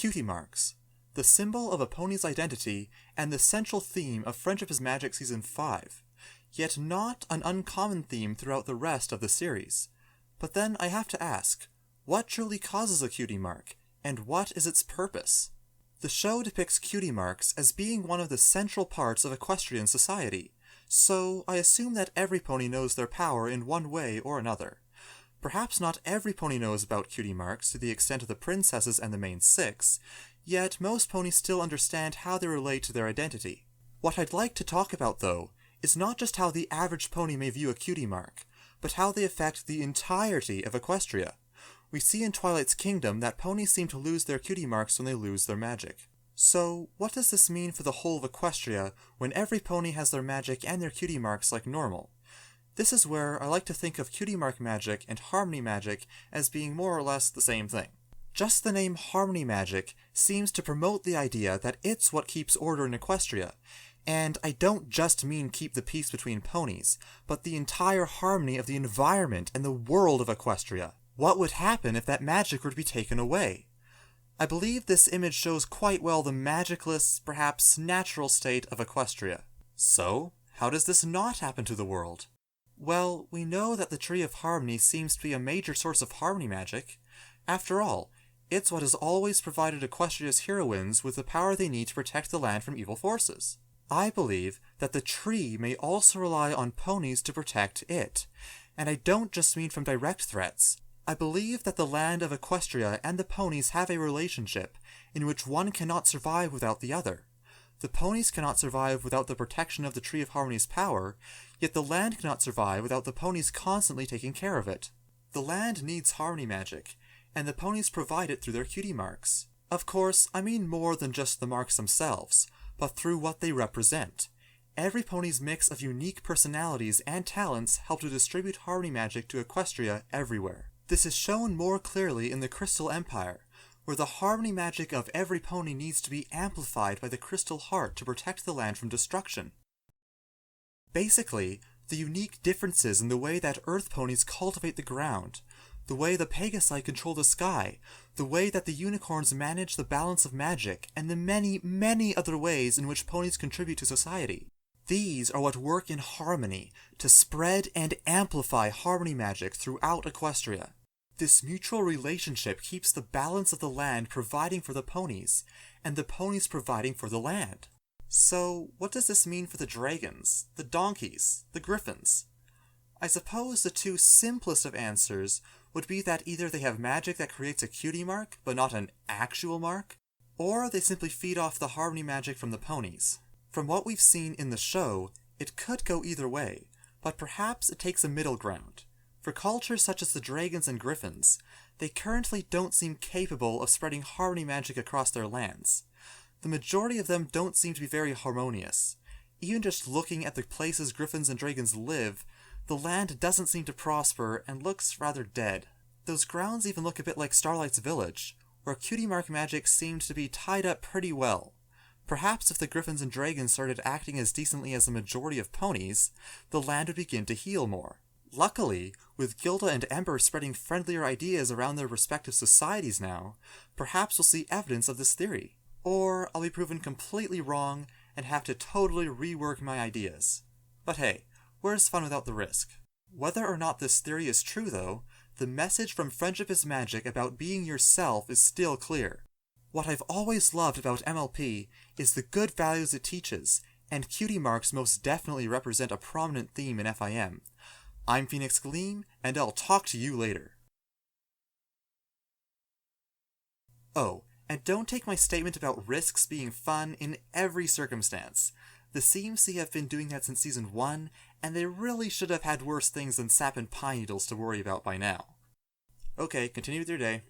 Cutie marks, the symbol of a pony's identity and the central theme of Friendship is Magic Season 5, yet not an uncommon theme throughout the rest of the series. But then I have to ask, what truly causes a cutie mark, and what is its purpose? The show depicts cutie marks as being one of the central parts of equestrian society, so I assume that every pony knows their power in one way or another. Perhaps not every pony knows about cutie marks to the extent of the princesses and the main six, yet most ponies still understand how they relate to their identity. What I'd like to talk about, though, is not just how the average pony may view a cutie mark, but how they affect the entirety of Equestria. We see in Twilight's Kingdom that ponies seem to lose their cutie marks when they lose their magic. So, what does this mean for the whole of Equestria when every pony has their magic and their cutie marks like normal? This is where I like to think of cutie mark magic and harmony magic as being more or less the same thing. Just the name harmony magic seems to promote the idea that it's what keeps order in Equestria, and I don't just mean keep the peace between ponies, but the entire harmony of the environment and the world of Equestria. What would happen if that magic were to be taken away? I believe this image shows quite well the magicless, perhaps natural state of Equestria. So, how does this not happen to the world? Well, we know that the Tree of Harmony seems to be a major source of harmony magic. After all, it's what has always provided Equestria's heroines with the power they need to protect the land from evil forces. I believe that the tree may also rely on ponies to protect it, and I don't just mean from direct threats. I believe that the land of Equestria and the ponies have a relationship in which one cannot survive without the other. The ponies cannot survive without the protection of the Tree of Harmony's power, yet the land cannot survive without the ponies constantly taking care of it. The land needs harmony magic, and the ponies provide it through their cutie marks. Of course, I mean more than just the marks themselves, but through what they represent. Every pony's mix of unique personalities and talents help to distribute harmony magic to Equestria everywhere. This is shown more clearly in the Crystal Empire, where the harmony magic of every pony needs to be amplified by the Crystal Heart to protect the land from destruction. Basically, the unique differences in the way that Earth ponies cultivate the ground, the way the Pegasi control the sky, the way that the unicorns manage the balance of magic, and the many, many other ways in which ponies contribute to society. These are what work in harmony to spread and amplify harmony magic throughout Equestria. This mutual relationship keeps the balance of the land providing for the ponies, and the ponies providing for the land. So, what does this mean for the dragons, the donkeys, the griffins? I suppose the two simplest of answers would be that either they have magic that creates a cutie mark, but not an actual mark, or they simply feed off the harmony magic from the ponies. From what we've seen in the show, it could go either way, but perhaps it takes a middle ground. For cultures such as the dragons and griffins, they currently don't seem capable of spreading harmony magic across their lands. The majority of them don't seem to be very harmonious. Even just looking at the places griffins and dragons live, the land doesn't seem to prosper and looks rather dead. Those grounds even look a bit like Starlight's village, where cutie mark magic seemed to be tied up pretty well. Perhaps if the griffins and dragons started acting as decently as the majority of ponies, the land would begin to heal more. Luckily, with Gilda and Ember spreading friendlier ideas around their respective societies now, perhaps we'll see evidence of this theory. Or I'll be proven completely wrong and have to totally rework my ideas. But hey, where's fun without the risk? Whether or not this theory is true though, the message from Friendship is Magic about being yourself is still clear. What I've always loved about MLP is the good values it teaches, and cutie marks most definitely represent a prominent theme in FIM. I'm Phoenix Gleam, and I'll talk to you later. Oh, and don't take my statement about risks being fun in every circumstance. The CMC have been doing that since Season 1, and they really should have had worse things than sap and pine needles to worry about by now. Okay, continue with your day.